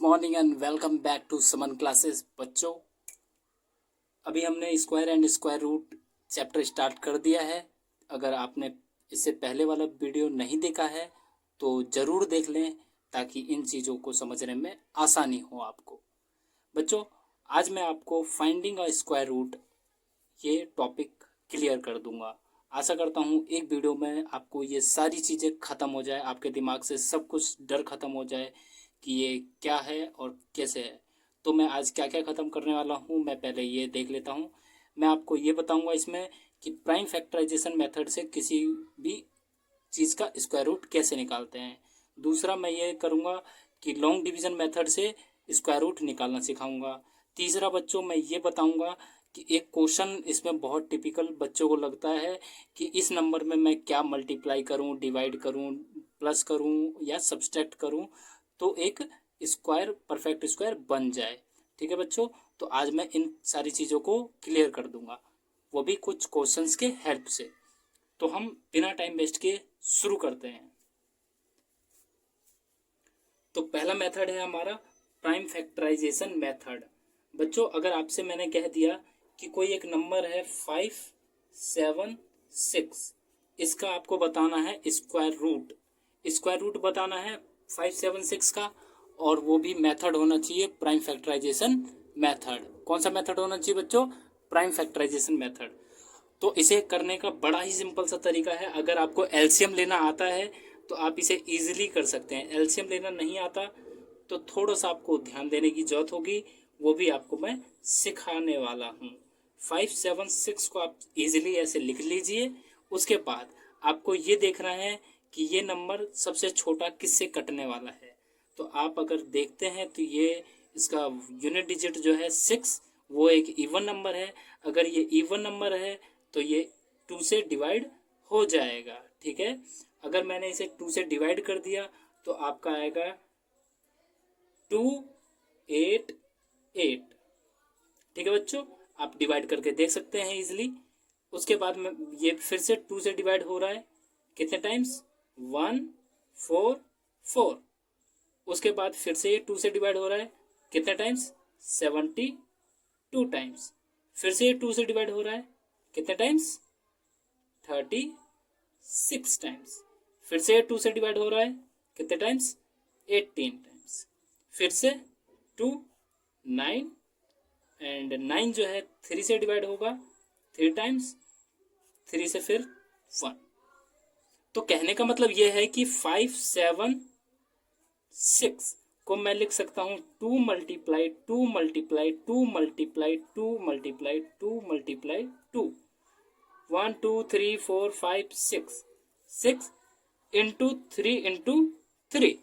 Morning and welcome back to Saman classes. बच्चों, अभी हमने square and square root chapter start कर दिया है। अगर आपने इससे पहले वाला वीडियो नहीं देखा है तो ज़रूर देख लें ताकि इन चीज़ों को समझने में आसानी हो आपको। बच्चों, आज मैं आपको फाइंडिंग अ स्क्वायर रूट ये टॉपिक क्लियर कर दूंगा। आशा करता हूँ एक वीडियो में आपको ये सारी चीज़ें ख़त्म हो जाए, आपके दिमाग से सब कुछ डर ख़त्म हो जाए कि ये क्या है और कैसे है। तो मैं आज क्या क्या ख़त्म करने वाला हूँ, मैं पहले ये देख लेता हूँ। मैं आपको ये बताऊँगा इसमें कि प्राइम फैक्टराइजेशन मेथड से किसी भी चीज़ का स्क्वायर रूट कैसे निकालते हैं। दूसरा मैं ये करूँगा कि लॉन्ग डिवीज़न मेथड से स्क्वायर रूट निकालना सिखाऊंगा। तीसरा बच्चों मैं ये बताऊंगा कि एक क्वेश्चन इसमें बहुत टिपिकल बच्चों को लगता है कि इस नंबर में मैं क्या मल्टीप्लाई करूं, डिवाइड करूं, प्लस करूं या सब्सट्रैक्ट करूं तो एक स्क्वायर परफेक्ट स्क्वायर बन जाए। ठीक है बच्चों, तो आज मैं इन सारी चीज़ों को क्लियर कर दूंगा, वो भी कुछ क्वेश्चंस के हेल्प से। तो हम बिना टाइम वेस्ट किए शुरू करते हैं। तो पहला मेथड है हमारा प्राइम फैक्टराइजेशन मेथड। बच्चों, अगर आपसे मैंने कह दिया कि कोई एक नंबर है 576, इसका आपको बताना है स्क्वायर रूट। स्क्वायर रूट बताना है 576 का, और वो भी मेथड होना चाहिए प्राइम फैक्टराइजेशन मेथड। कौन सा मेथड होना चाहिए बच्चों? Prime factorization method. तो इसे करने का बड़ा ही सिंपल सा तरीका है। अगर आपको एलसीएम लेना आता है तो आप इसे इजीली कर सकते हैं। एलसीएम लेना नहीं आता तो थोड़ा सा आपको ध्यान देने की जरूरत होगी, वो भी आपको मैं सिखाने वाला हूँ। 576 को आप इजीली ऐसे लिख लीजिए। उसके बाद आपको ये देखना है कि ये नंबर सबसे छोटा किससे कटने वाला है। तो आप अगर देखते हैं तो ये इसका यूनिट डिजिट जो है 6, वो एक इवन नंबर है। अगर ये इवन नंबर है तो ये 2 से डिवाइड हो जाएगा। ठीक है, अगर मैंने इसे 2 से डिवाइड कर दिया तो आपका आएगा 288। ठीक है बच्चों, आप डिवाइड करके देख सकते हैं इजीली। उसके बाद में ये फिर से 2 से डिवाइड हो रहा है, कितने टाइम्स? 144। उसके बाद फिर से ये 2 से डिवाइड हो रहा है, कितने टाइम्स? 72 टाइम्स। फिर से ये 2 से डिवाइड हो रहा है, कितने टाइम्स? 36 टाइम्स। फिर से 2 से डिवाइड हो रहा है, कितने टाइम्स? 18 टाइम्स। फिर से 2, 9, एंड 9 जो है 3 से डिवाइड होगा 3 टाइम्स, 3 से फिर 1। तो कहने का मतलब यह है कि 576 को मैं लिख सकता हूं 2 multiply 2 multiply 2 multiply 2 multiply 2 multiply 2, 1 2 3 4 5 6, 6 into 3 into 3।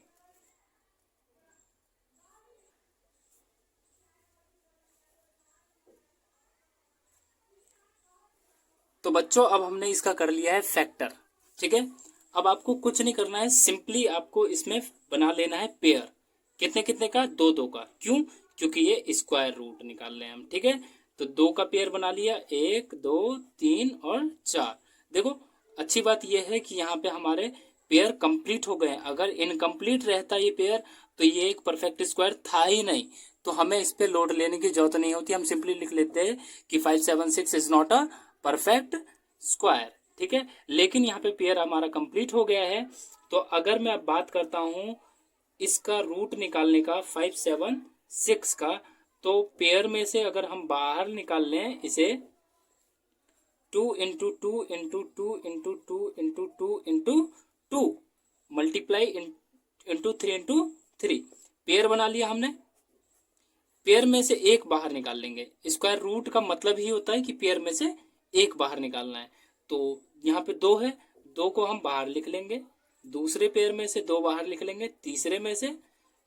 तो बच्चों, अब हमने इसका कर लिया है फैक्टर। ठीक है, अब आपको कुछ नहीं करना है, सिंपली आपको इसमें बना लेना है पेयर। कितने कितने का? 2 2 का। क्यों? क्योंकि ये स्क्वायर रूट निकाल रहे हैं हम। ठीक है, तो 2 का पेयर बना लिया, 1 2 3 और 4। देखो, अच्छी बात यह है कि यहाँ पे हमारे पेयर कंप्लीट हो गए। अगर इनकम्प्लीट रहता ये पेयर तो ये एक परफेक्ट स्क्वायर था ही नहीं, तो हमें इस पे लोड लेने की जरूरत नहीं होती। हम सिंपली लिख लेते हैं कि 576 is not a perfect square. ठीक है, लेकिन यहाँ पे पेयर हमारा कंप्लीट हो गया है। तो अगर मैं अब बात करता हूँ इसका रूट निकालने का 576 का, तो पेयर में से अगर हम बाहर निकाल लें इसे 2 into 2 into 2 into 2 into 2 into 2 multiply into 3 into 3, pair बना लिया हमने। पेयर में से एक बाहर निकाल लेंगे। स्क्वायर रूट का मतलब ही होता है कि पेयर में से एक बाहर निकालना है। तो यहाँ पे 2 है, 2 को हम बाहर लिख लेंगे, दूसरे पेयर में से 2 बाहर लिख लेंगे, तीसरे में से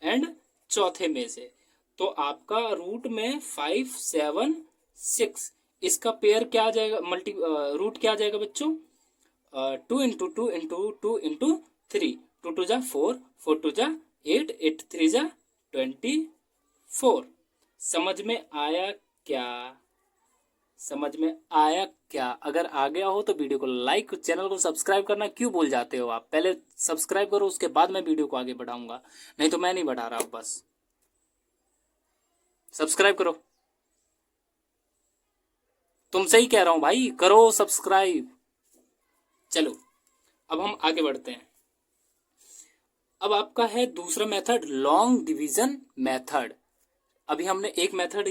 एंड चौथे में से। तो आपका रूट में 576, इसका पेयर क्या आ जाएगा? रूट क्या आ जाएगा बच्चों? 2 इंटू 2 इंटू 2 इंटू 3, 2 2 जा 4, 4 2 जा 8, 8 3 जा 24। समझ में आया क्या? समझ में आया क्या? अगर आ गया हो तो वीडियो को लाइक, चैनल को सब्सक्राइब करना क्यों भूल जाते हो आप? पहले सब्सक्राइब करो, उसके बाद मैं वीडियो को आगे बढ़ाऊंगा, नहीं तो मैं नहीं बढ़ा रहा बस। सब्सक्राइब करो, तुमसे ही कह रहा हूं भाई, करो सब्सक्राइब। चलो अब हम आगे बढ़ते हैं। अब आपका है दूसरा मेथड, लॉन्ग डिवीजन मेथड। अभी हमने एक मेथड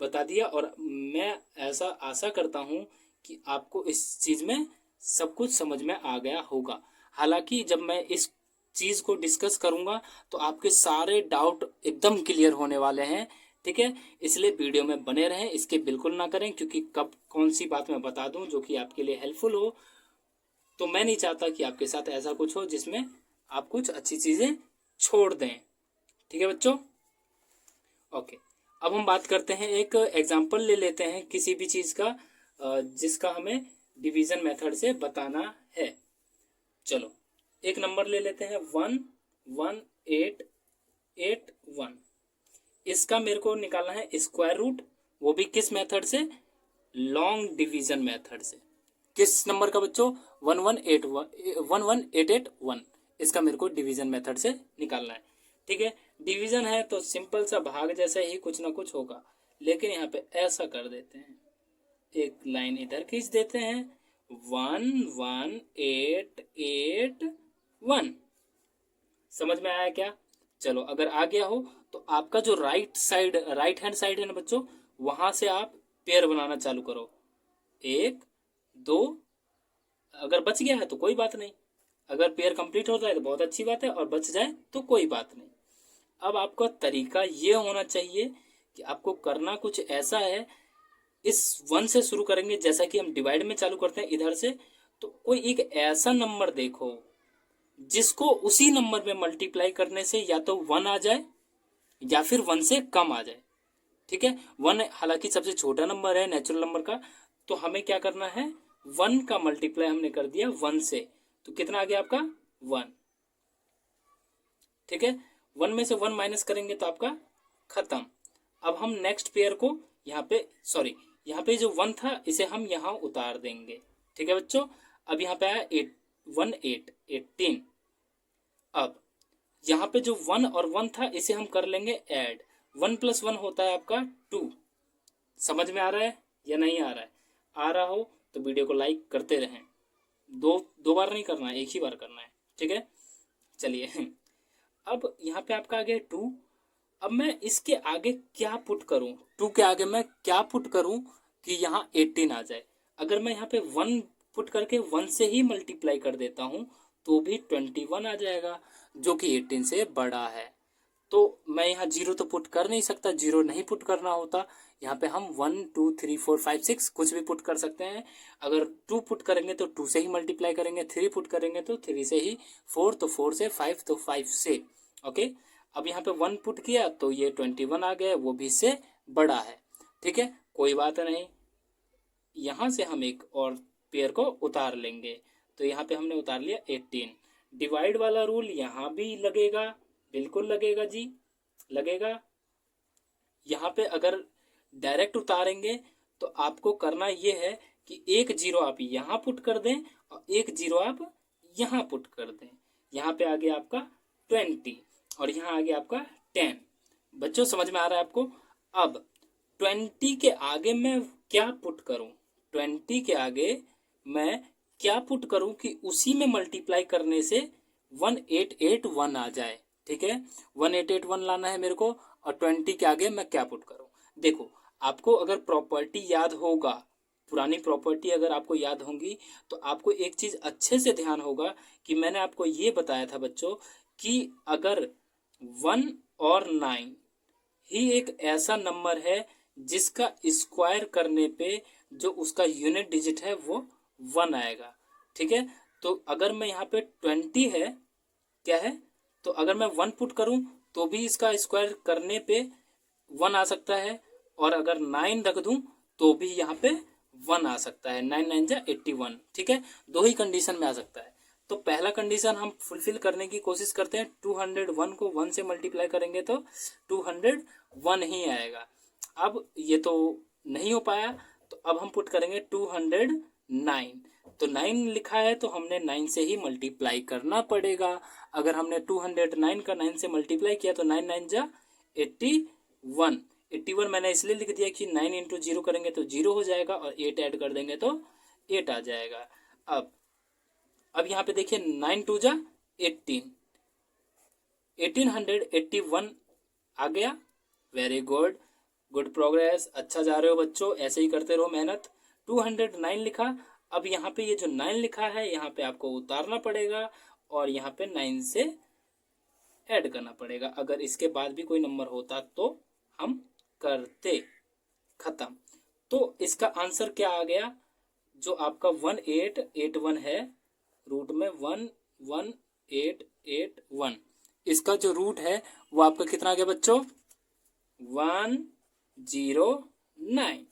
बता दिया और मैं ऐसा आशा करता हूं कि आपको इस चीज में सब कुछ समझ में आ गया होगा। हालांकि जब मैं इस चीज को डिस्कस करूंगा तो आपके सारे डाउट एकदम क्लियर होने वाले हैं, ठीक है। इसलिए वीडियो में बने रहें, इसके बिल्कुल ना करें, क्योंकि कब कौन सी बात मैं बता दूं जो कि आपके लिए हेल्पफुल हो। तो मैं नहीं चाहता कि आपके साथ ऐसा कुछ हो जिसमें आप कुछ अच्छी चीजें छोड़ दें, ठीक है बच्चों। ओके, अब हम बात करते हैं, एक एग्जाम्पल ले लेते हैं किसी भी चीज का जिसका हमें डिवीजन मेथड से बताना है। चलो एक नंबर ले लेते हैं 11881। इसका मेरे को निकालना है स्क्वायर रूट, वो भी किस मेथड से, लॉन्ग डिवीजन मेथड से। किस नंबर का बच्चों, 11881। इसका मेरे को डिवीजन मेथड से निकालना है, ठीक है। डिवीजन है तो सिंपल सा भाग जैसा ही कुछ ना कुछ होगा, लेकिन यहाँ पे ऐसा कर देते हैं, एक लाइन इधर खींच देते हैं, 11881। समझ में आया क्या? चलो अगर आ गया हो तो आपका जो राइट हैंड साइड है ना बच्चों, वहां से आप पेयर बनाना चालू करो, 1 2। अगर बच गया है तो कोई बात नहीं, अगर पेयर कंप्लीट होता है तो बहुत अच्छी बात है, और बच जाए तो कोई बात नहीं। अब आपका तरीका ये होना चाहिए कि आपको करना कुछ ऐसा है, इस 1 से शुरू करेंगे, जैसा कि हम डिवाइड में चालू करते हैं इधर से, तो कोई एक ऐसा नंबर देखो जिसको उसी नंबर में मल्टीप्लाई करने से या तो 1 आ जाए या फिर 1 से कम आ जाए, ठीक है। 1 हालांकि सबसे छोटा नंबर है नेचुरल नंबर का, तो हमें क्या करना है, 1 का मल्टीप्लाई हमने कर दिया 1 से, तो कितना आ गया आपका 1, ठीक है। 1 में से 1 माइनस करेंगे तो आपका खत्म। अब हम नेक्स्ट पेयर को यहाँ पे, सॉरी यहाँ पे जो 1 था इसे हम यहाँ उतार देंगे, ठीक है बच्चों। अब यहाँ पे आया 18। अब यहाँ पे जो 1 और 1 था इसे हम कर लेंगे ऐड, 1 + 1 होता है आपका 2। समझ में आ रहा है या नहीं आ रहा है? आ रहा हो तो वीडियो को लाइक करते रहें, दो बार नहीं करना है, एक ही बार करना है, ठीक है। चलिए अब यहाँ पे आपका आ गया 2। अब मैं इसके आगे क्या पुट करूं, 2 के आगे मैं क्या पुट करूं कि यहाँ 18 आ जाए। अगर मैं यहाँ पे 1 पुट करके 1 से ही मल्टीप्लाई कर देता हूं तो भी 21 आ जाएगा, जो कि 18 से बड़ा है। तो मैं यहाँ 0 तो पुट कर नहीं सकता, 0 नहीं पुट करना होता। यहाँ पे हम 1 2 3 4 5 6 कुछ भी पुट कर सकते हैं। अगर 2 पुट करेंगे तो 2 से ही मल्टीप्लाई करेंगे, 3 पुट करेंगे तो 3 से ही, 4 तो 4 से, 5 तो 5 से, ओके। अब यहाँ पे 1 पुट किया तो ये 21 आ गया, वो भी इससे बड़ा है, ठीक है, कोई बात नहीं। यहाँ से हम एक और पेयर को उतार लेंगे, तो यहाँ पे हमने उतार लिया 18। डिवाइड वाला रूल यहाँ भी लगेगा, बिल्कुल लगेगा जी, लगेगा। यहाँ पे अगर डायरेक्ट उतारेंगे तो आपको करना ये है कि एक 0 आप यहाँ पुट कर दें और एक 0 आप यहाँ पुट कर दें। यहाँ पे आ गया आपका 20 और यहाँ आ गया आपका 10। बच्चों समझ में आ रहा है आपको? अब 20 के आगे मैं क्या पुट करूं, 20 के आगे मैं क्या पुट करूं कि उसी में मल्टीप्लाई करने से 1881 आ जाए, ठीक है। 1881 लाना है मेरे को, और 20 के आगे मैं क्या पुट करूं। देखो आपको अगर प्रॉपर्टी याद होगा, पुरानी प्रॉपर्टी अगर आपको याद होंगी, तो आपको एक चीज अच्छे से ध्यान होगा कि मैंने आपको ये बताया था बच्चों कि अगर 1 और 9 ही एक ऐसा नंबर है जिसका स्क्वायर करने पे जो उसका यूनिट डिजिट है वो 1 आएगा, ठीक है। तो अगर मैं यहाँ पे 20 है, क्या है, तो अगर मैं 1 पुट करूं तो भी इसका स्क्वायर करने पे 1 आ सकता है, और अगर 9 रख दूं तो भी यहाँ पे 1 आ सकता है, 9 9 जा 81, ठीक है। दो ही कंडीशन में आ सकता है। तो पहला कंडीशन हम फुलफिल करने की कोशिश करते हैं, 201 को 1 से मल्टीप्लाई करेंगे तो 201 ही आएगा। अब ये तो नहीं हो पाया, तो अब हम पुट करेंगे 209। तो 9 लिखा है तो हमने 9 से ही मल्टीप्लाई करना पड़ेगा। अगर हमने 209 का 9 से मल्टीप्लाई किया तो 9 9 जा 81, 81 मैंने इसलिए लिख दिया कि 9 इंटू 0 करेंगे तो 0 हो जाएगा और 8 ऐड कर देंगे तो 8 आ जाएगा। अब यहाँ पे देखिए 9 टू जा 18, 1881 आ गया। वेरी गुड, गुड प्रोग्रेस, अच्छा जा रहे हो बच्चों, ऐसे ही करते रहो मेहनत। 209 लिखा। अब यहाँ पे ये जो 9 लिखा है यहाँ पे आपको उतारना पड़ेगा और यहाँ पे 9 से ऐड करना पड़ेगा। अगर इसके बाद भी कोई नंबर होता तो हम करते। खत्म। तो इसका आंसर क्या आ गया? जो आपका 1881 है, रूट में 11881, इसका जो रूट है वो आपका कितना आ गया बच्चों? 109।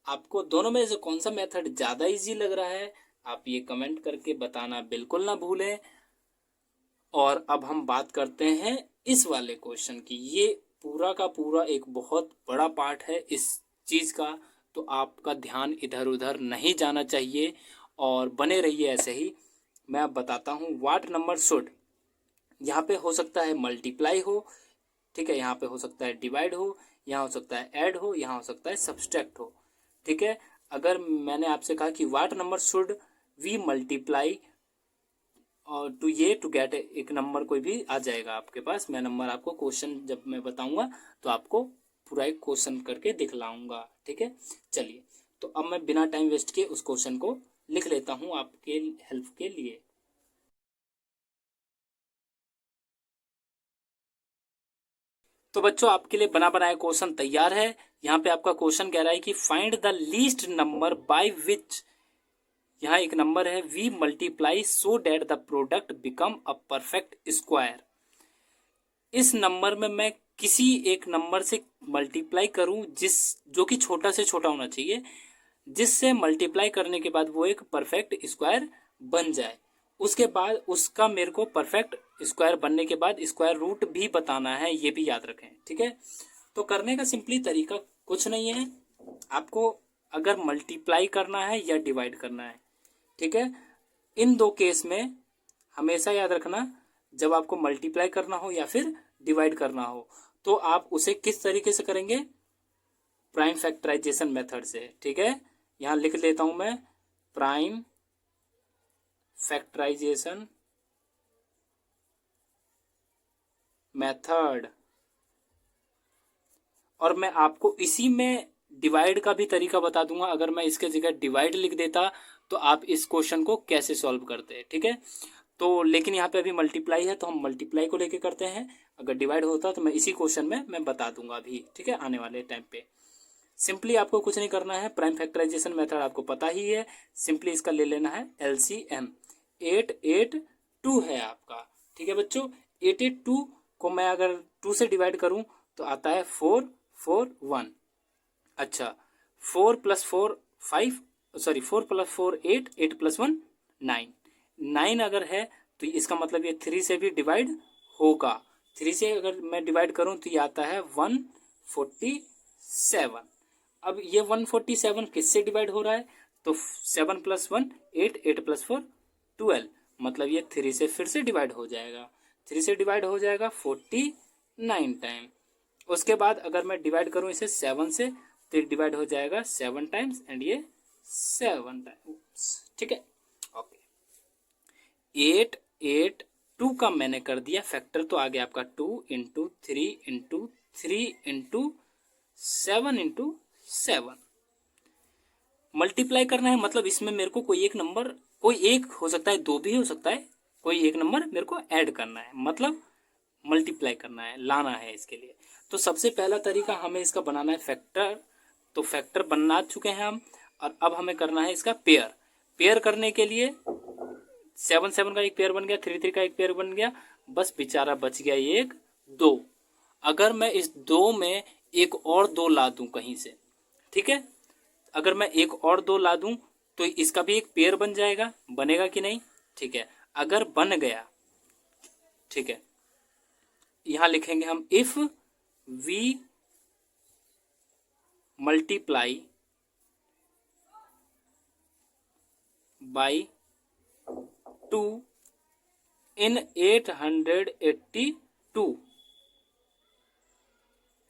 आपको दोनों में से कौन सा मेथड ज़्यादा इजी लग रहा है, आप ये कमेंट करके बताना बिल्कुल ना भूलें। और अब हम बात करते हैं इस वाले क्वेश्चन की। ये पूरा का पूरा एक बहुत बड़ा पार्ट है इस चीज़ का, तो आपका ध्यान इधर उधर नहीं जाना चाहिए और बने रहिए ऐसे ही। मैं अब बताता हूँ। व्हाट नंबर शुड, यहाँ पे हो सकता है मल्टीप्लाई हो, ठीक है, यहाँ पे हो सकता है डिवाइड हो, यहाँ हो सकता है ऐड हो, यहाँ हो सकता है सब्सट्रैक्ट हो, ठीक है। अगर मैंने आपसे कहा कि what number should we multiply और टू गेट एक नंबर कोई भी आ जाएगा आपके पास। मैं नंबर आपको क्वेश्चन जब मैं बताऊंगा तो आपको पूरा एक क्वेश्चन करके दिखलाऊंगा, ठीक है। चलिए, तो अब मैं बिना टाइम वेस्ट किए उस क्वेश्चन को लिख लेता हूँ आपके हेल्प के लिए। तो बच्चों, आपके लिए बना बनाया क्वेश्चन तैयार है। यहाँ पे आपका क्वेश्चन कह रहा है कि find the least number by which, यहाँ एक नंबर है, we multiply so that the product become a perfect square. इस नंबर में मैं किसी एक नंबर से मल्टीप्लाई करूं जो कि छोटा से छोटा होना चाहिए, जिससे मल्टीप्लाई करने के बाद वो एक परफेक्ट स्क्वायर बन जाए। उसके बाद उसका मेरे को परफेक्ट स्क्वायर बनने के बाद स्क्वायर रूट भी बताना है, ये भी याद रखें, ठीक है। तो करने का सिंपली तरीका कुछ नहीं है, आपको अगर मल्टीप्लाई करना है या डिवाइड करना है, ठीक है। इन दो केस में हमेशा याद रखना, जब आपको मल्टीप्लाई करना हो या फिर डिवाइड करना हो तो आप उसे किस तरीके से करेंगे? प्राइम फैक्टराइजेशन मेथड से, ठीक है। यहां लिख लेता हूं मैं, प्राइम फैक्टराइजेशन मेथड। और मैं आपको इसी में डिवाइड का भी तरीका बता दूंगा। अगर मैं इसके जगह डिवाइड लिख देता तो आप इस क्वेश्चन को कैसे सॉल्व करते, ठीक है। तो लेकिन यहाँ पे अभी मल्टीप्लाई है तो हम मल्टीप्लाई को लेके करते हैं। अगर डिवाइड होता तो मैं इसी क्वेश्चन में मैं बता दूंगा अभी, ठीक है, आने वाले टाइम पे। सिंपली आपको कुछ नहीं करना है, प्राइम फैक्टराइजेशन मेथड आपको पता ही है। सिंपली इसका ले लेना है LCM। 882 है आपका, ठीक है बच्चों। 882 को मैं अगर 2 से डिवाइड करूं तो आता है 441। अच्छा, 4 + 4 5, सॉरी 4 + 4 8, 8 + 1 9, 9 अगर है तो इसका मतलब ये 3 से भी डिवाइड होगा। 3 से अगर मैं डिवाइड करूं तो ये आता है 147। अब ये 147 किससे डिवाइड हो रहा है? तो 7 + 1 8, 8 + 4 12, मतलब ये 3 से फिर से डिवाइड हो जाएगा। 3 से डिवाइड हो जाएगा 49 टाइम। उसके बाद अगर मैं डिवाइड करूं इसे 7 से तो डिवाइड हो जाएगा 7 टाइम्स एंड ये 7 टाइम्स, ठीक है। ओके, 882 का मैंने कर दिया फैक्टर, तो आ गया आपका 2 × 3 × 3 × 7 × 7। मल्टीप्लाई करना है, मतलब इसमें मेरे को कोई एक नंबर, कोई एक हो सकता है, दो भी हो सकता है, कोई एक नंबर मेरे को ऐड करना है, मतलब मल्टीप्लाई करना है, लाना है इसके लिए। तो सबसे पहला तरीका हमें इसका बनाना है फैक्टर। तो फैक्टर बना चुके हैं हम, और अब हमें करना है इसका पेयर। पेयर करने के लिए 7 7 का एक पेयर बन गया, 3 3 का एक पेयर बन गया, बस बेचारा बच गया एक 2। अगर मैं इस 2 में एक और 2 ला दूं कहीं से, ठीक है, अगर मैं एक और 2 ला दूं तो इसका भी एक पेयर बन जाएगा, बनेगा कि नहीं? ठीक है, अगर बन गया, ठीक है, यहां लिखेंगे हम if we multiply by 2 in 882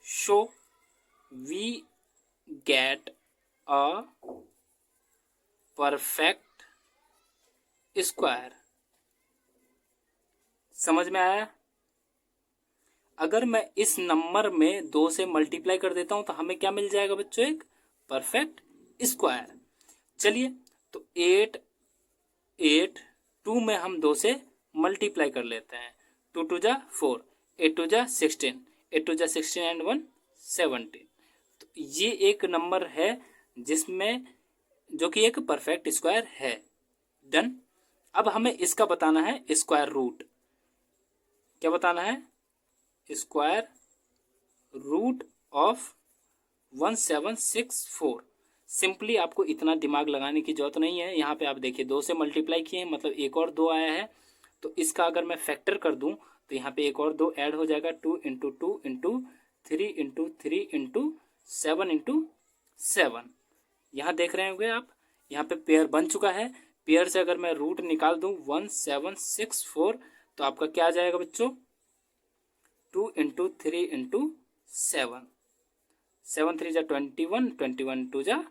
so we get a perfect square. समझ में आया? अगर मैं इस नंबर में 2 से मल्टीप्लाई कर देता हूं तो हमें क्या मिल जाएगा बच्चों? एक परफेक्ट स्क्वायर। चलिए, तो 8 2 में हम 2 से मल्टीप्लाई कर लेते हैं। 2 2 जा 4, 8 2 जा 16, 8 2 जा 16 एंड 1 17। तो ये एक नंबर है जिसमें जो कि एक परफेक्ट स्क्वायर है। डन। अब हमें इसका बताना है स्क्वायर रूट। क्या बताना है? Square root of 1764। सिंपली आपको इतना दिमाग लगाने की जरूरत नहीं है। यहाँ पे आप देखिए 2 से मल्टीप्लाई किए हैं, मतलब एक और 2 आया है। तो इसका अगर मैं फैक्टर कर दूं तो यहाँ पे एक और 2 ऐड हो जाएगा। 2 into 2 into 3 into 3 into 7 into 7। यहाँ देख रहे होंगे आप, यहाँ पे पेयर बन चुका है। पेयर से अगर मैं रूट निकाल दूं 1764 तो आपका क्या आ जाएगा बच्चों? 2 इंटू 3 इंटू 7, 7 3 जा 21, 21 2 जा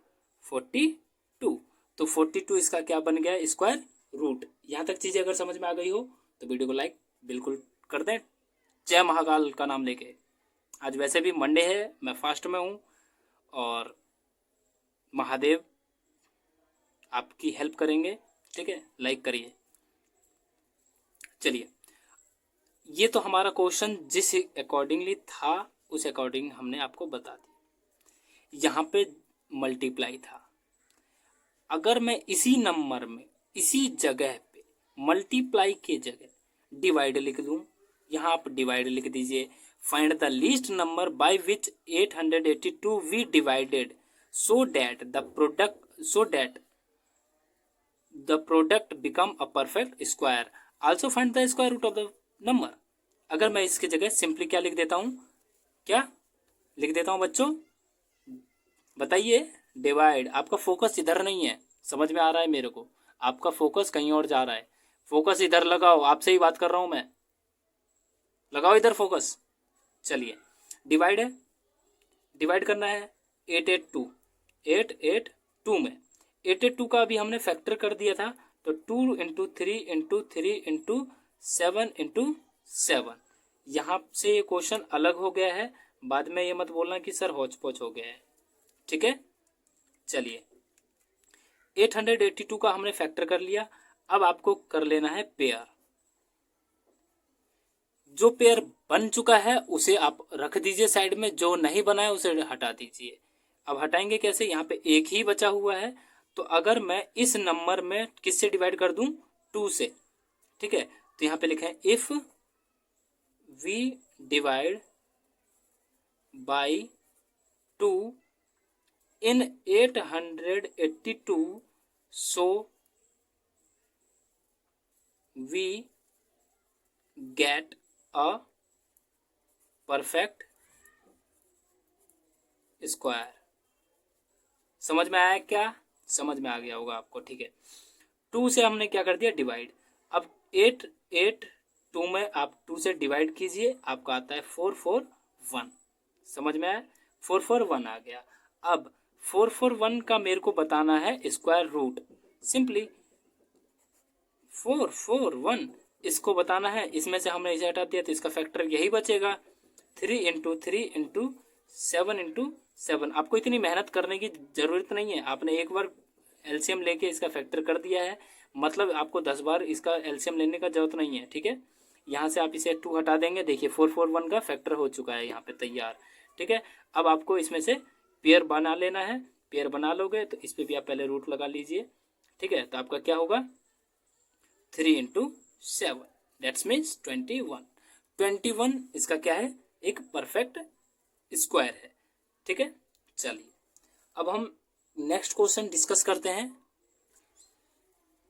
42। तो 42 इसका क्या बन गया? Square root. यहाँ तक चीजें अगर समझ में आ गई हो तो वीडियो को लाइक बिल्कुल कर दें। जय महाकाल का नाम लेके। आज वैसे भी मंडे है, मैं फास्ट में हूँ और महादेव आपकी हेल्प करेंगे। ठीक है, लाइक करिए। चलिए, ये तो हमारा क्वेश्चन जिस अकॉर्डिंगली था उस अकॉर्डिंग हमने आपको बता दी। यहाँ पे मल्टीप्लाई था। अगर मैं इसी नंबर में इसी जगह पे मल्टीप्लाई के जगह डिवाइड लिख दूं, यहाँ आप डिवाइड लिख दीजिए। Find the least number by which 882 we divided so that the product become a perfect square. Also find the square root of the number. अगर मैं इसकी जगह सिंपली क्या लिख देता हूं? क्या लिख देता हूं बच्चों? बताइए। डिवाइड। आपका फोकस इधर नहीं है, समझ में आ रहा है मेरे को? आपका फोकस कहीं और जा रहा है। फोकस इधर लगाओ, आपसे ही बात कर रहा हूं मैं। लगाओ इधर फोकस। चलिए, डिवाइड है, डिवाइड करना है 882 में। 882 का अभी हमने फैक्टर कर दिया था, तो 2 इंटू 3 इंटू 3 इंटू 7 इंटू 7। यहाँ से ये क्वेश्चन अलग हो गया है। बाद में ये मत बोलना कि सर हौच पौच हो गया है। ठीक है, चलिए 882 का हमने फैक्टर कर लिया। अब आपको कर लेना है पेयर। जो पेयर बन चुका है उसे आप रख दीजिए साइड में, जो नहीं बना है उसे हटा दीजिए। अब हटाएंगे कैसे? यहाँ पे एक ही बचा हुआ है। तो अगर मैं इस नंबर में किससे डिवाइड कर दूं? 2 से। ठीक है, तो यहाँ पे लिखें if we divide by 2 in 882 so we get a perfect square. समझ में आया क्या? समझ में आ गया होगा आपको। ठीक है, 2 से हमने क्या कर दिया? डिवाइड। अब 882 में आप 2 से डिवाइड कीजिए, आपका आता है 441। समझ में आया? 441 आ गया। अब 441 का मेरे को बताना है स्क्वायर रूट। सिंपली 441 इसको बताना है। इसमें से हमने इसे हटा दिया तो इसका फैक्टर यही बचेगा, 3 इंटू 3 इंटू 7 इंटू 7। आपको इतनी मेहनत करने की जरूरत नहीं है। आपने एक बार एलसीएम लेके इसका फैक्टर कर दिया है, मतलब आपको 10 बार इसका एलसीएम लेने का जरूरत नहीं है। ठीक है, यहाँ से आप इसे 2 हटा देंगे। देखिए 441 का फैक्टर हो चुका है यहाँ पे तैयार। ठीक है, अब आपको इसमें से पेयर बना लेना है। पेयर बना लोगे तो इस पर भी आप पहले रूट लगा लीजिए। ठीक है, तो आपका क्या होगा? 3 इंटू 7 दैट्स मीन्स 21। 21 इसका क्या है? एक परफेक्ट स्क्वायर है। ठीक है, चलिए अब हम नेक्स्ट क्वेश्चन डिस्कस करते हैं।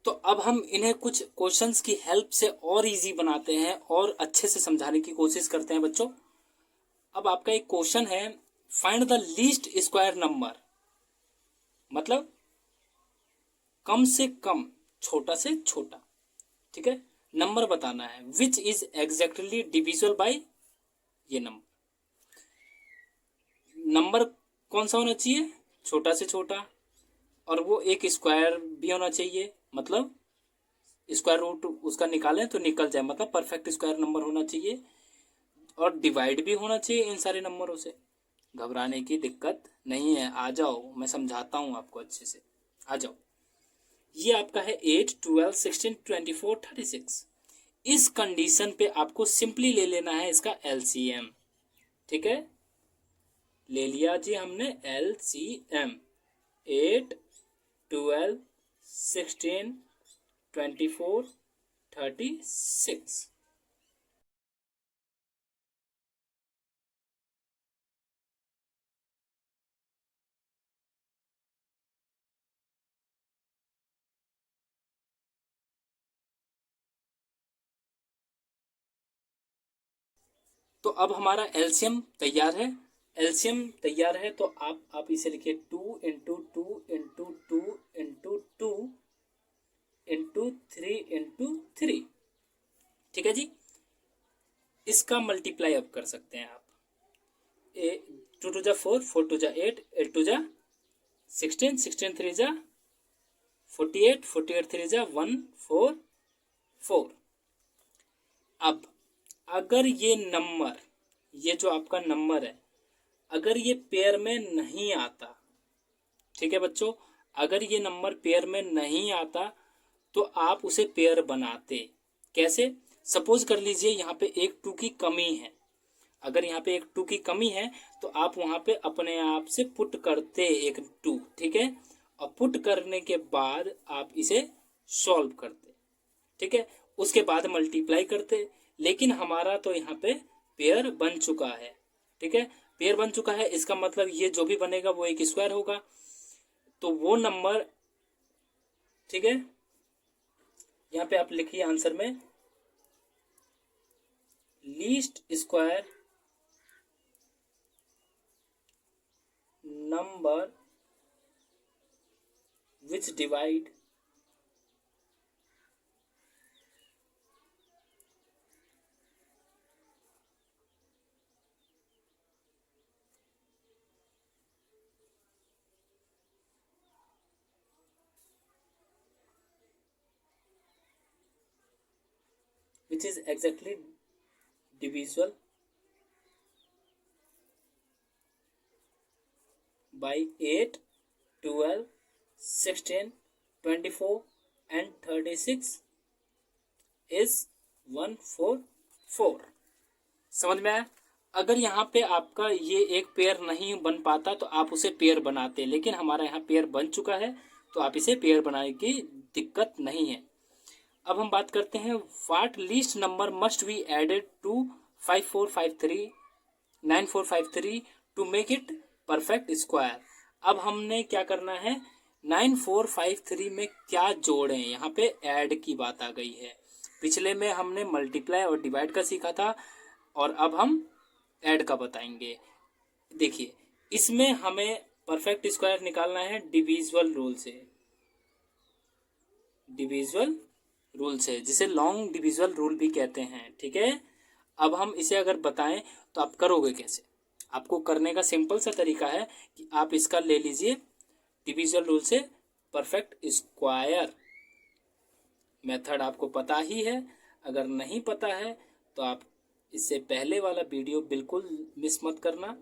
तो अब हम इन्हें कुछ क्वेश्चंस की हेल्प से और इजी बनाते हैं और अच्छे से समझाने की कोशिश करते हैं बच्चों। अब आपका एक क्वेश्चन है, find the least square number, मतलब कम से कम, छोटा से छोटा। ठीक है, नंबर बताना है which is exactly divisible by ये नंबर। नंबर कौन सा होना चाहिए, छोटा से छोटा, और वो एक स्क्वायर भी होना चाहिए, मतलब स्क्वायर रूट उसका निकालें तो निकल जाए, मतलब परफेक्ट स्क्वायर नंबर होना चाहिए, और डिवाइड भी होना चाहिए इन सारे नंबरों से। घबराने की दिक्कत नहीं है, आ जाओ, मैं समझाता हूँ आपको अच्छे से, आ जाओ। ये आपका है 8, 12, 16, 24, 36। इस कंडीशन पे आपको सिंपली ले लेना है इसका एलसीएम। ठीक है, ले लिया जी हमने एलसीएम। 8, 12, 16, 24, 36। तो अब हमारा एलसीएम तैयार है। एलसीएम तैयार है तो आप इसे लिखिए 2 into 2 into 2 into 2 into 3 into 3। ठीक है जी, इसका मल्टीप्लाई अब कर सकते हैं आप। 2 टू जा 4, 4 टू जा 8, 8 टू जा 16, 16 3 जा 48, 48 3 जा 144। अब अगर ये नंबर, ये जो आपका नंबर है, अगर ये पेयर में नहीं आता, ठीक है बच्चों, अगर ये नंबर पेयर में नहीं आता तो आप उसे पेयर बनाते। कैसे? सपोज कर लीजिए यहाँ पे एक 2 की कमी है, अगर यहाँ पे एक 2 की कमी है तो आप वहाँ पे अपने आप से पुट करते एक 2, ठीक है, और पुट करने के बाद आप इसे सॉल्व करते, ठीक है, उसके बाद मल्टीप्लाई करते। लेकिन हमारा तो यहाँ पे पेयर बन चुका है, ठीक है, पेयर बन चुका है, इसका मतलब ये जो भी बनेगा वो एक स्क्वायर होगा, तो वो नंबर, ठीक है, यहाँ पे आप लिखिए आंसर में least square number which divide which is exactly divisible by 8, 12, 16, 24 and 36 is 144। समझ में आया? अगर यहाँ पे आपका ये एक पेयर नहीं बन पाता तो आप उसे पेयर बनाते, लेकिन हमारा यहाँ पेयर बन चुका है तो आप इसे पेयर बनाने की दिक्कत नहीं है। अब हम बात करते हैं what least number must be added to 5453 9453 to make it perfect square. अब हमने क्या करना है, 9453 में क्या जोड़ें, यहाँ पे ऐड की बात आ गई है। पिछले में हमने मल्टीप्लाई और डिवाइड का सीखा था और अब हम ऐड का बताएंगे। देखिए, इसमें हमें परफेक्ट स्क्वायर निकालना है डिविजिबल रूल से, डिविजिबल रूल से, जिसे लॉन्ग डिविजिबल रूल भी कहते हैं, ठीक है। अब हम इसे अगर बताएं तो आप करोगे कैसे? आपको करने का सिंपल सा तरीका है कि आप इसका ले लीजिए डिविजिबल रूल से परफेक्ट स्क्वायर। मेथड आपको पता ही है, अगर नहीं पता है तो आप इससे पहले वाला वीडियो बिल्कुल मिस मत करना।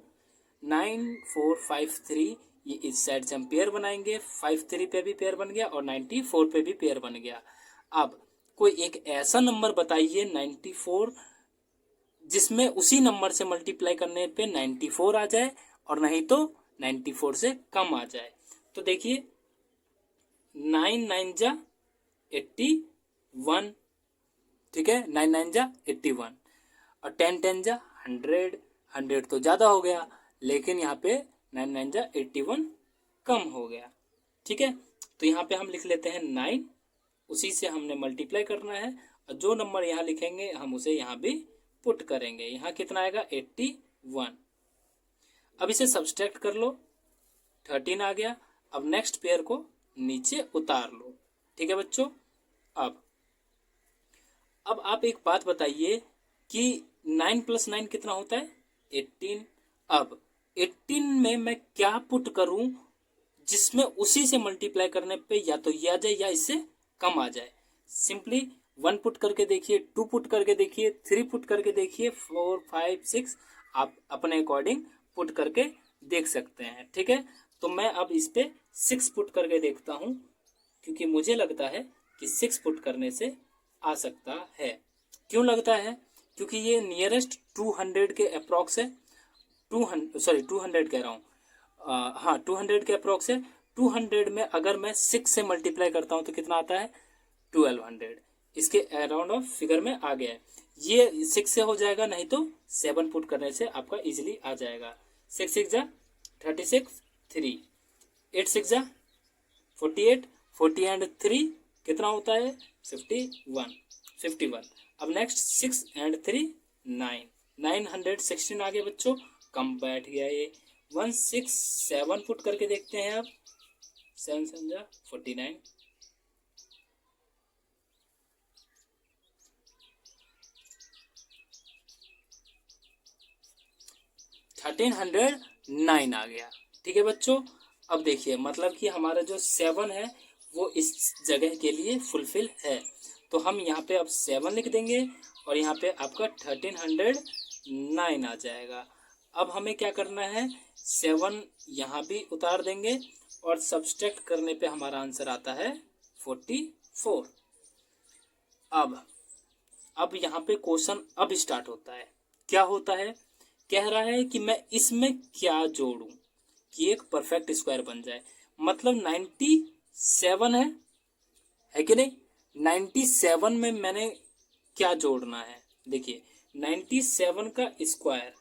9453 ये इस साइड से हम पेयर बनाएंगे, 53 पे भी पेयर बन गया और 94 पे भी पेयर बन गया। अब कोई एक ऐसा नंबर बताइए 94 जिसमें उसी नंबर से मल्टीप्लाई करने पे 94 आ जाए और नहीं तो 94 से कम आ जाए। तो देखिए 9 9 जा 81, ठीक है, 9 9 जा 81 और 10 10 जा 100, 100 तो ज़्यादा हो गया, लेकिन यहाँ पे 9 9 जा 81 कम हो गया, ठीक है। तो यहाँ पे हम लिख लेते हैं 9, उसी से हमने मल्टीप्लाई करना है और जो नंबर यहाँ लिखेंगे हम उसे यहाँ भी पुट करेंगे। यहाँ कितना आएगा 81। अब इसे सब्सट्रैक्ट कर लो, 13 आ गया। अब नेक्स्ट पेयर को नीचे उतार लो, ठीक है बच्चों। अब आप एक बात बताइए कि 9 + 9 कितना होता है? 18। अब 18 में मैं क्या पुट करूं जिसमें उसी से मल्टीप्लाई करने पे या तो ये आ जाए या इससे कम आ जाए। सिंपली 1 पुट करके देखिए, 2 पुट करके देखिए, 3 पुट करके देखिए, 4 5 6 आप अपने अकॉर्डिंग पुट करके देख सकते हैं। ठीक है, तो मैं अब इस पे 6 पुट करके देखता हूं, क्योंकि मुझे लगता है कि 6 पुट करने से आ सकता है। क्यों लगता है? क्योंकि ये नियरेस्ट 200 के अप्रॉक्स है। 200 कह रहा हूँ, हाँ 200 के अप्रॉक्स है। 200 में अगर मैं 6 से मल्टीप्लाई करता हूँ तो कितना आता है? 1200। इसके अराउंड ऑफ फिगर में आ गया है। ये 6 से हो जाएगा, नहीं तो 7 पुट करने से आपका इजीली आ जाएगा। 6 6 जा 36, 3 8 6 जा 48, 40 एंड 3 कितना होता है? 51। अब नेक्स्ट 6 एंड 3 9, 916 आ गया बच्चों, कम बैठ गया ये। 167 पुट करके देखते हैं अब। 7 7 जा 49, 1309 आ गया। ठीक है बच्चों, अब देखिए मतलब कि हमारा जो 7 है वो इस जगह के लिए फुलफिल है, तो हम यहाँ पे अब 7 लिख देंगे और यहाँ पे आपका 1309 आ जाएगा। अब हमें क्या करना है? 7 यहाँ भी उतार देंगे और सब्सट्रैक्ट करने पे हमारा आंसर आता है 44। अब यहाँ पे क्वेश्चन अब स्टार्ट होता है। क्या होता है? कह रहा है कि मैं इसमें क्या जोड़ूं कि एक परफेक्ट स्क्वायर बन जाए। मतलब 97 है कि नहीं? 97 में मैंने क्या जोड़ना है? देखिए 97 का स्क्वायर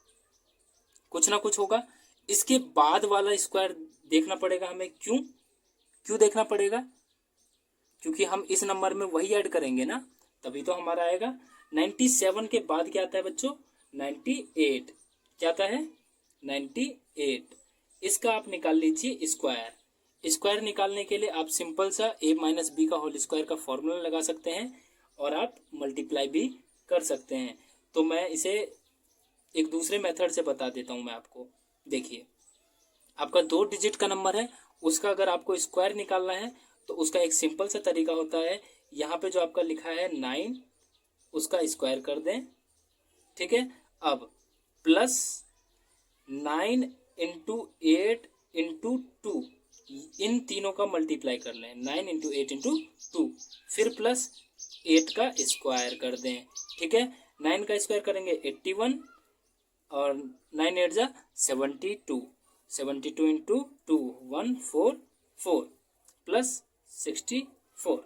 कुछ ना कुछ होगा, इसके बाद वाला स्क्वायर देखना पड़ेगा हमें। क्यों देखना पड़ेगा? क्योंकि हम इस नंबर में वही ऐड करेंगे ना, तभी तो हमारा आएगा। 97 के बाद क्या आता है बच्चों? 98। क्या आता है? 98। इसका आप निकाल लीजिए स्क्वायर। स्क्वायर निकालने के लिए आप सिंपल सा a माइनस बी का होल स्क्वायर का फॉर्मूला लगा सकते हैं और आप मल्टीप्लाई भी कर सकते हैं। तो मैं इसे एक दूसरे मेथड से बता देता हूं मैं आपको। देखिए आपका 2 डिजिट का नंबर है, उसका अगर आपको स्क्वायर निकालना है तो उसका एक सिंपल सा तरीका होता है। यहाँ पे जो आपका लिखा है 9, उसका स्क्वायर कर दें। ठीक है, अब प्लस 9 इंटू 8 इंटू 2, इन तीनों का मल्टीप्लाई कर लें। 9 इंटू 8 इंटू 2, फिर प्लस 8 का स्क्वायर कर दें। ठीक है, 9 का स्क्वायर करेंगे 81 और 9 8 जा 72, 72 इंटू 2 144 प्लस 64।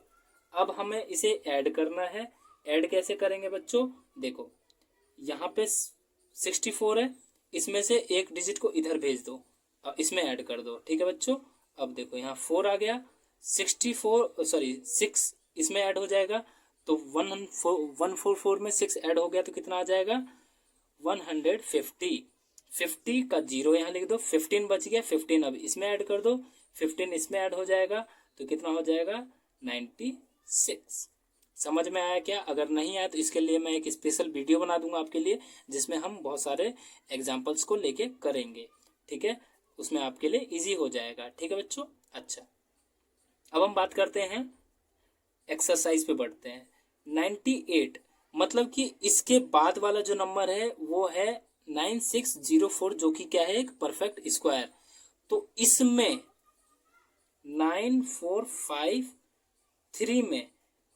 अब हमें इसे ऐड करना है। ऐड कैसे करेंगे बच्चों? देखो यहाँ पे 64 है, इसमें से एक डिजिट को इधर भेज दो और इसमें ऐड कर दो। ठीक है बच्चों, अब देखो यहाँ 4 आ गया, 6 इसमें ऐड हो जाएगा, तो 144 में 6 ऐड हो गया तो कितना आ जाएगा? 150। 50 का 0 यहाँ लिख दो, 15 बच गया, 15 अब इसमें ऐड कर दो, 15 इसमें ऐड हो जाएगा तो कितना हो जाएगा? 96। समझ में आया क्या? अगर नहीं आया तो इसके लिए मैं एक स्पेशल वीडियो बना दूंगा आपके लिए, जिसमें हम बहुत सारे एग्जाम्पल्स को लेके करेंगे। ठीक है, उसमें आपके लिए इजी हो जाएगा। ठीक है बच्चों, अच्छा अब हम बात करते हैं, एक्सरसाइज पे बढ़ते हैं। 98 मतलब कि इसके बाद वाला जो नंबर है वो है 9604, जो कि क्या है? एक परफेक्ट स्क्वायर। तो इसमें 9453 में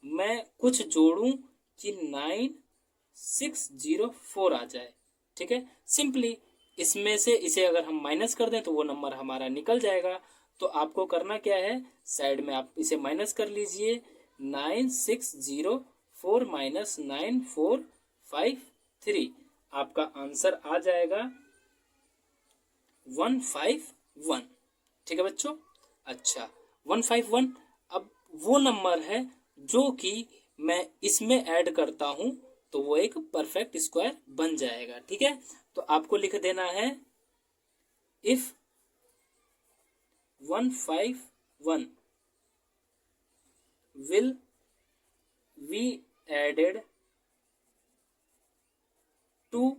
मैं कुछ जोड़ूं कि 9604 आ जाए। ठीक है, सिंपली इसमें से इसे अगर हम माइनस कर दें तो वो नंबर हमारा निकल जाएगा। तो आपको करना क्या है? साइड में आप इसे माइनस कर लीजिए। 9604 माइनस 9453, आपका आंसर आ जाएगा 151। ठीक है बच्चों, अच्छा 151। अब वो नंबर है जो कि मैं इसमें ऐड करता हूं तो वो एक परफेक्ट स्क्वायर बन जाएगा। ठीक है, तो आपको लिख देना है if 151 will be added to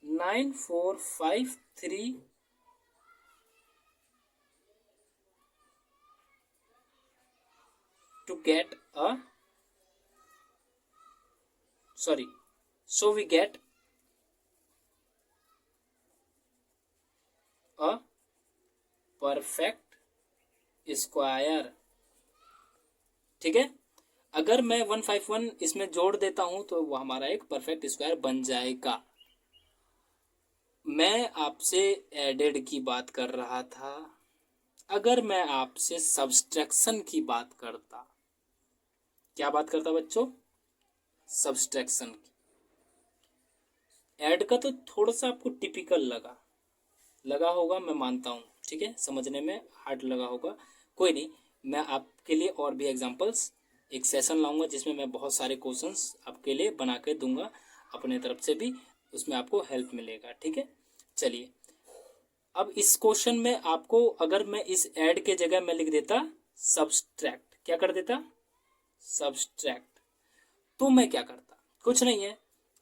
9453 to get a so we get a perfect square। ठीक है, अगर मैं 151 इसमें जोड़ देता हूं तो वो हमारा एक परफेक्ट स्क्वायर बन जाएगा। मैं आपसे एडेड की बात कर रहा था, अगर मैं आपसे सब्सट्रैक्शन की बात करता, क्या बात करता बच्चों? सब्सट्रैक्शन की। ऐड का तो थोड़ा सा आपको टिपिकल लगा होगा, मैं मानता हूँ, ठीक है, समझने में हार्ड लगा होगा, कोई नहीं, मैं आपके लिए और भी एग्जांपल्स एक सेशन लाऊंगा जिसमें मैं बहुत सारे क्वेश्चंस आपके लिए बना के दूंगा, अपने तरफ से भी उसमें आपको हेल्प मिलेगा। ठीक है, चलिए अब इस क्वेश्चन में आपको अगर मैं इस ऐड के जगह मैं लिख देता सब्सट्रैक्ट, क्या कर देता? सब्सट्रैक्ट, तो मैं क्या करता? कुछ नहीं है,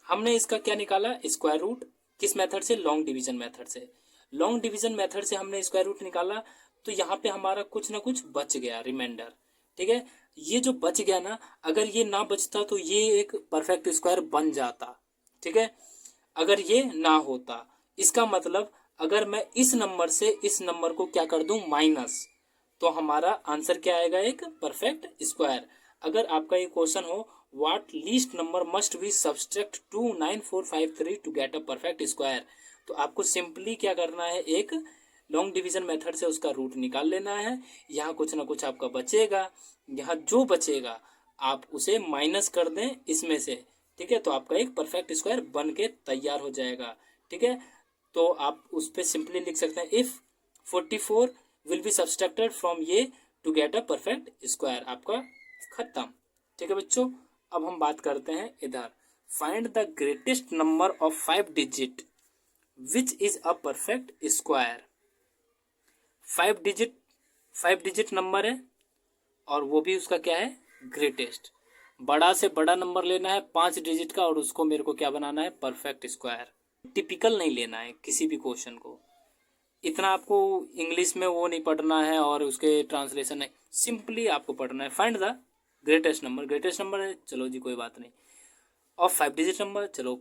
हमने इसका क्या निकाला? Square root. किस मेथड से? लॉन्ग डिवीजन मेथड से। लॉन्ग डिवीजन मेथड से हमने स्क्वायर रूट निकाला, तो यहाँ पे हमारा कुछ ना कुछ बच गया, रिमाइंडर। ठीक है, ये जो बच गया ना, अगर ये ना बचता तो ये एक परफेक्ट स्क्वायर बन जाता। ठीक है, अगर ये ना होता, इसका मतलब अगर मैं इस नंबर से इस नंबर को क्या कर दूं? माइनस, तो हमारा आंसर क्या आएगा? एक परफेक्ट स्क्वायर। अगर आपका ये क्वेश्चन हो what least number must be subtract 29453 to get a perfect square, तो आपको सिंपली क्या करना है? एक लॉन्ग डिवीजन मेथड से उसका रूट निकाल लेना है। यहाँ कुछ ना कुछ आपका बचेगा, यहाँ जो बचेगा आप उसे माइनस कर दें इसमें से। ठीक है, तो आपका एक परफेक्ट स्क्वायर बन के तैयार हो जाएगा। ठीक है, तो आप उस पर सिंपली लिख सकते हैं if 44 will be subtracted from ये to get a perfect square, आपका खत्म। ठीक है बच्चों, अब हम बात करते हैं इधर, find the greatest number of 5 digit which is a perfect square. 5 digit number है और वो भी उसका क्या है? ग्रेटेस्ट। बड़ा से बड़ा नंबर लेना है 5 डिजिट का और उसको मेरे को क्या बनाना है? Perfect square. टिपिकल नहीं लेना है किसी भी क्वेश्चन को, इतना आपको इंग्लिश में वो नहीं पढ़ना है और उसके ट्रांसलेशन नहीं, सिंपली आपको पढ़ना है find the greatest number. Greatest number है, चलो जी कोई बात नहीं, और 5 डिजिट नंबर, चलो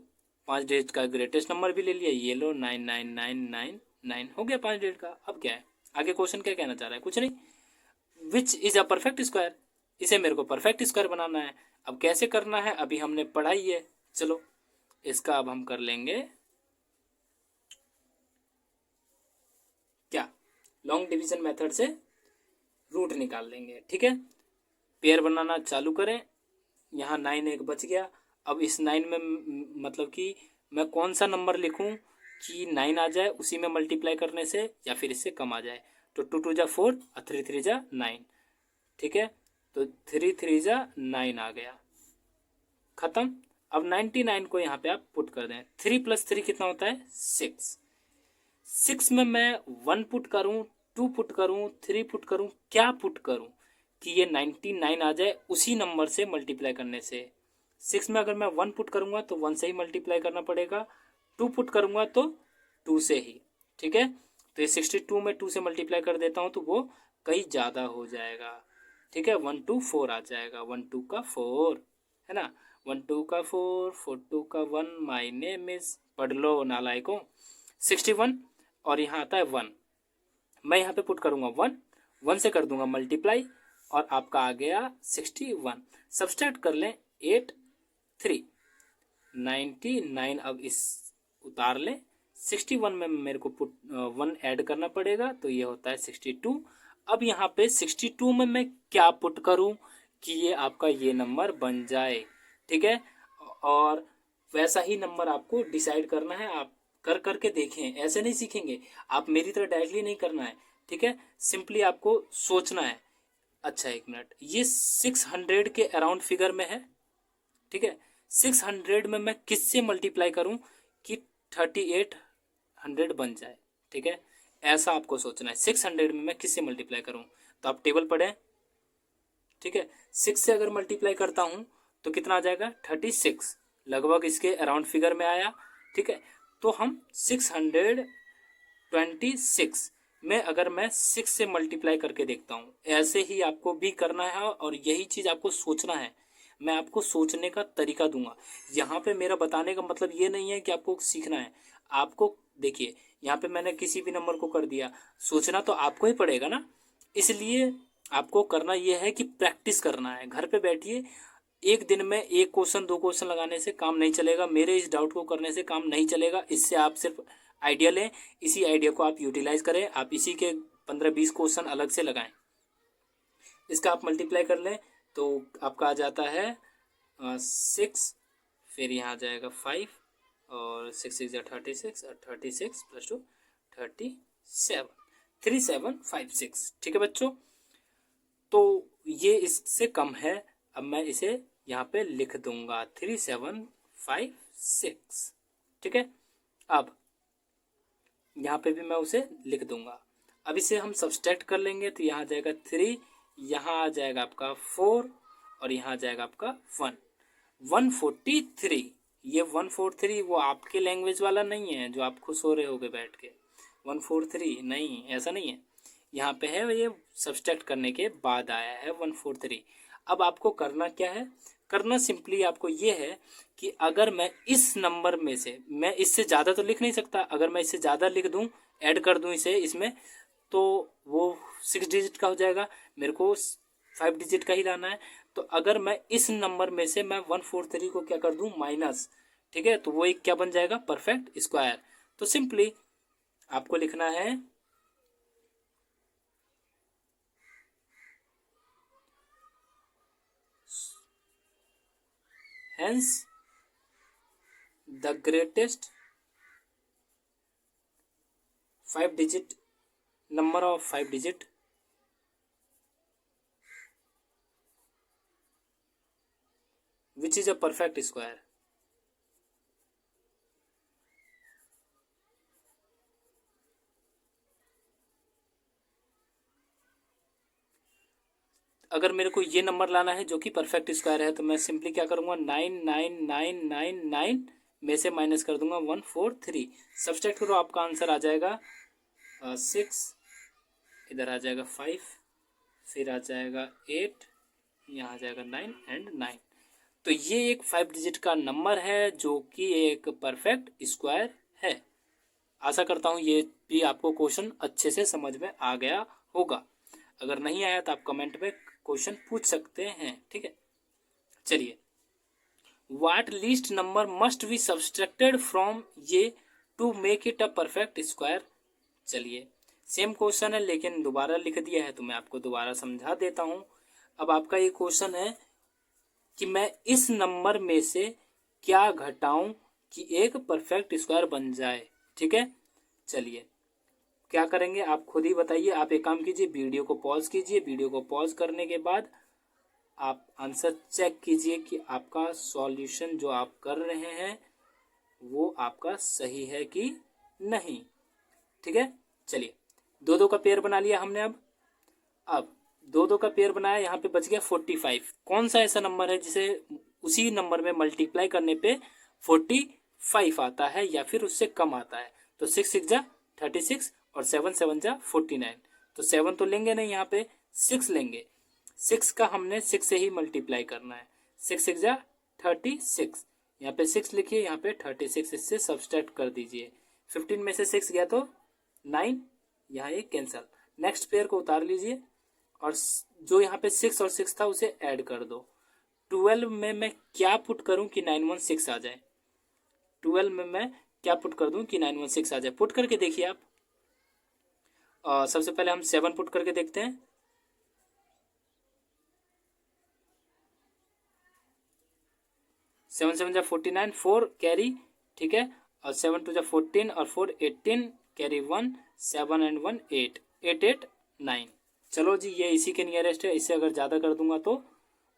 5 डिजिट का ग्रेटेस्ट नंबर भी ले लिया, ये लो 99999 हो गया 5 डिजिट का। अब क्या है आगे? क्वेश्चन क्या कहना चाह रहा है? कुछ नहीं, which is a perfect square, इसे मेरे को परफेक्ट स्क्वायर बनाना है। अब कैसे करना है अभी हमने पढ़ाई है, चलो इसका अब हम कर लेंगे क्या? लॉन्ग डिवीजन मेथड से रूट निकाल लेंगे। ठीक है, पेयर बनाना चालू करें। यहाँ 9 एक बच गया, अब इस 9 में मतलब कि मैं कौन सा नंबर लिखूं कि 9 आ जाए उसी में मल्टीप्लाई करने से, या फिर इससे कम आ जाए। तो 2 2 जा 4 और 3 3 जा 9। ठीक है, तो 3 3 जा 9 आ गया, खत्म। अब 99 को यहाँ पे आप पुट कर दें। 3 + 3 कितना होता है? 6। 6 में मैं 1 पुट करूँ, 2 पुट करूँ, 3 पुट करूँ, क्या पुट करूँ कि ये 99 आ जाए उसी नंबर से मल्टीप्लाई करने से। 6 में अगर मैं 1 पुट करूँगा तो 1 से ही मल्टीप्लाई करना पड़ेगा, 2 पुट करूँगा तो 2 से ही। ठीक है, तो ये 62 में 2 से मल्टीप्लाई कर देता हूँ तो वो कहीं ज़्यादा हो जाएगा। ठीक है, 1 2 4 आ जाएगा, 1 2 का 4 है ना, 1 2 का 4 4 2 का 1, माई नेम इज, पढ़ लो नालायकों, 61 और यहाँ आता है 1, मैं यहाँ पे पुट करूँगा 1, 1 से कर दूंगा मल्टीप्लाई और आपका आ गया 61। सब्सट्रैक्ट कर लें 8 3 99, अब इस उतार लें, 61 में मेरे को पुट 1 ऐड करना पड़ेगा तो ये होता है 62। अब यहाँ पे 62 में मैं क्या पुट करूँ कि ये आपका ये नंबर बन जाए। ठीक है, और वैसा ही नंबर आपको डिसाइड करना है, आप कर करके देखें, ऐसे नहीं सीखेंगे आप, मेरी तरह डायरेक्टली नहीं करना है। ठीक है, सिंपली आपको सोचना है। अच्छा एक मिनट, ये 600 के अराउंड फिगर में है। ठीक है, 600 में मैं किससे मल्टीप्लाई करूं कि 3800 बन जाए। ठीक है, ऐसा आपको सोचना है, 600 में मैं किससे मल्टीप्लाई करूं, तो आप टेबल पढ़ें। ठीक है, 6 से अगर मल्टीप्लाई करता हूं तो कितना आ जाएगा? 36, लगभग इसके अराउंड फिगर में आया। ठीक है, तो हम 626 अगर मैं 6 से मल्टीप्लाई करके देखता हूँ, ऐसे ही आपको भी करना है और यही चीज़ आपको सोचना है। मैं आपको सोचने का तरीका दूंगा। यहाँ पे मेरा बताने का मतलब ये नहीं है कि आपको सीखना है। आपको देखिए, यहाँ पे मैंने किसी भी नंबर को कर दिया, सोचना तो आपको ही पड़ेगा ना। इसलिए आपको करना ये है कि प्रैक्टिस करना है। घर पे बैठिए, एक दिन में एक क्वेश्चन 2 क्वेश्चन लगाने से काम नहीं चलेगा, मेरे इस डाउट को करने से काम नहीं चलेगा। इससे आप सिर्फ आइडिया लें, इसी आइडिया को आप यूटिलाइज करें, आप इसी के 15-20 क्वेश्चन अलग से लगाएं। इसका आप मल्टीप्लाई कर लें तो आपका आ जाता है 6, फिर यहाँ आ जाएगा 5 और 6 6 36 और 36 + 2 37, 3756। ठीक है बच्चों, तो ये इससे कम है। अब मैं इसे यहाँ पे लिख दूंगा 3756। ठीक है, अब यहाँ पे भी मैं उसे लिख दूंगा। अब इसे हम सब्सट्रैक्ट कर लेंगे तो यहाँ आ जाएगा 3, यहाँ आ जाएगा आपका 4 और यहाँ आ जाएगा आपका 1, 143। ये 143 वो आपके लैंग्वेज वाला नहीं है जो आप खुश हो रहे होगे बैठ के। 143 नहीं, ऐसा नहीं है, यहाँ पे है ये सब्सट्रैक्ट करने के बाद आया है 143। अब आपको करना क्या है, करना सिंपली आपको ये है कि अगर मैं इस नंबर में से, मैं इससे ज़्यादा तो लिख नहीं सकता, अगर मैं इससे ज़्यादा लिख दूं, ऐड कर दूं इसे इसमें, तो वो 6 डिजिट का हो जाएगा, मेरे को 5 डिजिट का ही लाना है। तो अगर मैं इस नंबर में से मैं 143 को क्या कर दूं, माइनस, ठीक है, तो वो एक क्या बन जाएगा, परफेक्ट स्क्वायर। तो सिंपली आपको लिखना है hence the greatest 5 digit number of 5 digit which is a perfect square। अगर मेरे को ये नंबर लाना है जो कि परफेक्ट स्क्वायर है, तो मैं सिंपली क्या करूँगा, 99999 में से माइनस कर दूंगा 143। सब्सट्रैक्ट करो, आपका आंसर आ जाएगा 6, इधर आ जाएगा 5, फिर आ जाएगा 8, यहाँ आ जाएगा 9 एंड 9। तो ये एक 5 डिजिट का नंबर है जो कि एक परफेक्ट स्क्वायर है। आशा करता हूँ ये भी आपको क्वेश्चन अच्छे से समझ में आ गया होगा। अगर नहीं आया तो आप कमेंट में क्वेश्चन पूछ सकते हैं। ठीक है, चलिए, what least number must be subtracted from ये to make it a perfect square. चलिए, सेम क्वेश्चन है लेकिन दोबारा लिख दिया है, तो मैं आपको दोबारा समझा देता हूँ। अब आपका ये क्वेश्चन है कि मैं इस नंबर में से क्या घटाऊं कि एक परफेक्ट स्क्वायर बन जाए। ठीक है, चलिए क्या करेंगे आप खुद ही बताइए। आप एक काम कीजिए, वीडियो को पॉज कीजिए, वीडियो को पॉज करने के बाद आप आंसर चेक कीजिए कि आपका सॉल्यूशन जो आप कर रहे हैं वो आपका सही है कि नहीं। ठीक है, चलिए, 2 2 का पेयर बना लिया हमने। अब 2 2 का पेयर बनाया, यहाँ पे बच गया 45। कौन सा ऐसा नंबर है जिसे उसी नंबर में मल्टीप्लाई करने पे 45 आता है या फिर उससे कम आता है। तो 6 6 जा 36 और 7 7 जा 49। तो 7 तो लेंगे नहीं, यहाँ पे 6 लेंगे। 6 का हमने 6 से ही मल्टीप्लाई करना है। 6 6 जा 36, यहाँ पे 6 लिखिए, यहाँ पे 36, इससे सब्सट्रैक्ट कर दीजिए। 15 में से 6 गया तो 9, यहाँ ये कैंसल। नेक्स्ट पेयर को उतार लीजिए और जो यहाँ पे 6 और 6 था उसे ऐड कर दो। 12 में मैं क्या पुट करूं कि 916 आ जाए। 12 में मैं क्या पुट कर दूं कि 916 आ जाए। पुट करके देखिए आप। सबसे पहले हम 7 पुट करके देखते हैं। 7 7 जा 49, 4 कैरी, ठीक है, और 7 2 जा 14 और 4 18, कैरी 1, 7 एंड 1 8, 8 8 9। चलो जी, ये इसी के नियरेस्ट है। इससे अगर ज़्यादा कर दूंगा तो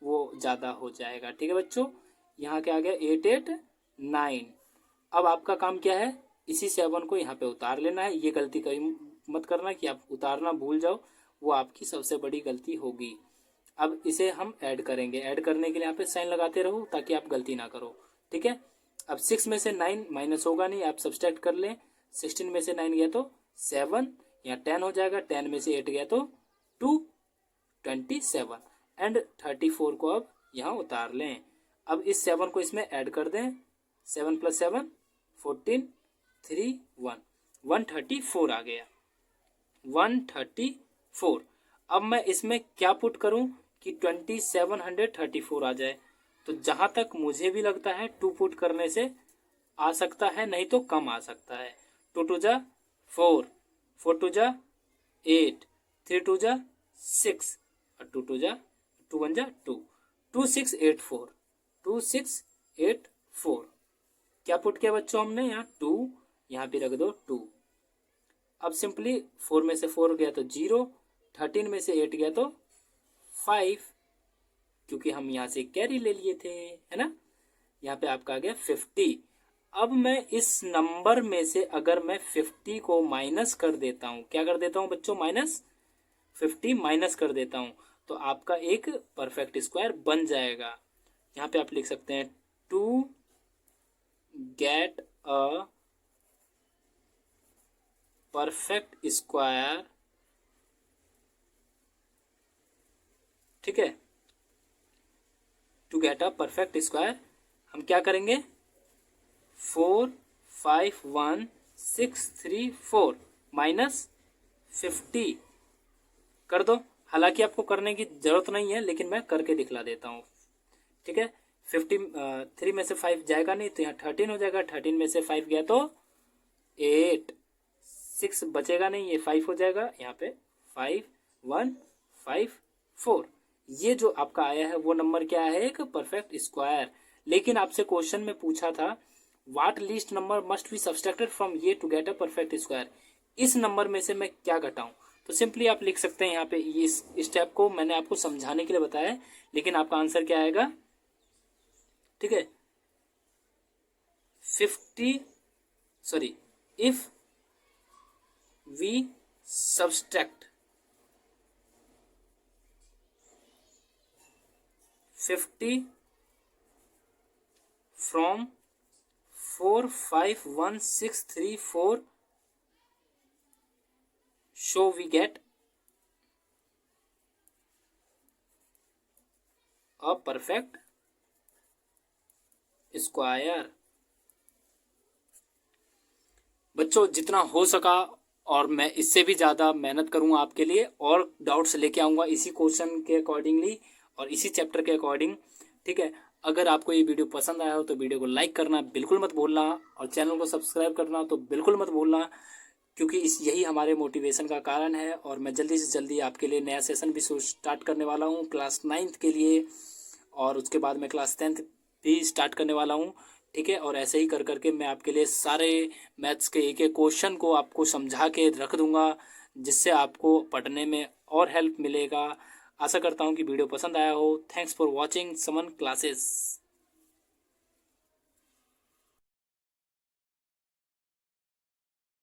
वो ज़्यादा हो जाएगा। ठीक है बच्चों, यहाँ क्या आ गया 8 8 9। अब आपका काम क्या है, इसी 7 को यहाँ पे उतार लेना है। ये गलती कहीं मत करना कि आप उतारना भूल जाओ, वो आपकी सबसे बड़ी गलती होगी। अब इसे हम ऐड करेंगे। ऐड करने के लिए यहाँ पे साइन लगाते रहो ताकि आप गलती ना करो। ठीक है, अब 6 में से 9 माइनस होगा नहीं, आप सब्सट्रैक्ट कर लें। 16 में से 9 गया तो 7, यहाँ 10 हो जाएगा, 10 में से 8 गया तो 227 एंड 34 को अब यहाँ उतार लें। अब इस 7 को इसमें ऐड कर दें, 7 + 7 14 3 1 134 आ गया, 134। अब मैं इसमें क्या पुट करूं कि 2734 आ जाए, तो जहां तक मुझे भी लगता है 2 पुट करने से आ सकता है, नहीं तो कम आ सकता है। 2 2 जा 4, 4 2 जा 8, 3 2 जा 6 और 2 2 जा 2 1 जा 2, 2684, 2684। क्या पुट किया बच्चों हमने यहाँ 2, यहाँ भी रख दो 2। अब सिंपली 4 में से 4 गया तो 0, 13 में से 8 गया तो 5, क्योंकि हम यहाँ से कैरी ले लिए थे, है ना। यहाँ पे आपका आ गया 50। अब मैं इस नंबर में से अगर मैं 50 को माइनस कर देता हूँ, क्या कर देता हूँ बच्चों, -50 माइनस कर देता हूँ, तो आपका एक परफेक्ट स्क्वायर बन जाएगा। यहाँ पे आप लिख सकते हैं to get a perfect square, ठीक है। To get a perfect square हम क्या करेंगे, 4 5 1 6 3 4 -50 कर दो। हालांकि आपको करने की जरूरत नहीं है, लेकिन मैं करके दिखला देता हूँ, ठीक है। 3 में से 5 जाएगा नहीं तो यहाँ 13 हो जाएगा, 13 में से 5 गया तो 8, 6 बचेगा नहीं, ये 5 हो जाएगा, यहाँ पे 5 1 5 4। ये जो आपका आया है वो नंबर क्या है, एक परफेक्ट स्क्वायर। लेकिन आपसे क्वेश्चन में पूछा था what least number must be subtracted from ये to get a perfect square, इस नंबर में से मैं क्या घटाऊं। तो सिंपली आप लिख सकते हैं यहाँ पे, इस स्टेप को मैंने आपको समझाने के लिए बताया है, लेकिन आपका आंसर क्या आएगा, ठीक है। 50 if we subtract 50 from 4 5 1 6 3 4, so we get a perfect square. बच्चों जितना हो सका और मैं इससे भी ज़्यादा मेहनत करूँगा आपके लिए, और डाउट्स लेके आऊँगा इसी क्वेश्चन के अकॉर्डिंगली और इसी चैप्टर के अकॉर्डिंग, ठीक है। अगर आपको ये वीडियो पसंद आया हो तो वीडियो को लाइक करना बिल्कुल मत भूलना, और चैनल को सब्सक्राइब करना तो बिल्कुल मत भूलना, क्योंकि यही हमारे मोटिवेशन का कारण है। और मैं जल्दी से जल्दी आपके लिए नया सेशन भी स्टार्ट करने वाला हूँ क्लास 9th के लिए, और उसके बाद मैं क्लास 10th भी स्टार्ट करने वाला हूँ, ठीक है। और ऐसे ही कर करके मैं आपके लिए सारे मैथ्स के एक एक क्वेश्चन को आपको समझा के रख दूंगा, जिससे आपको पढ़ने में और हेल्प मिलेगा। आशा करता हूँ कि वीडियो पसंद आया हो। थैंक्स फॉर वॉचिंग समन क्लासेस।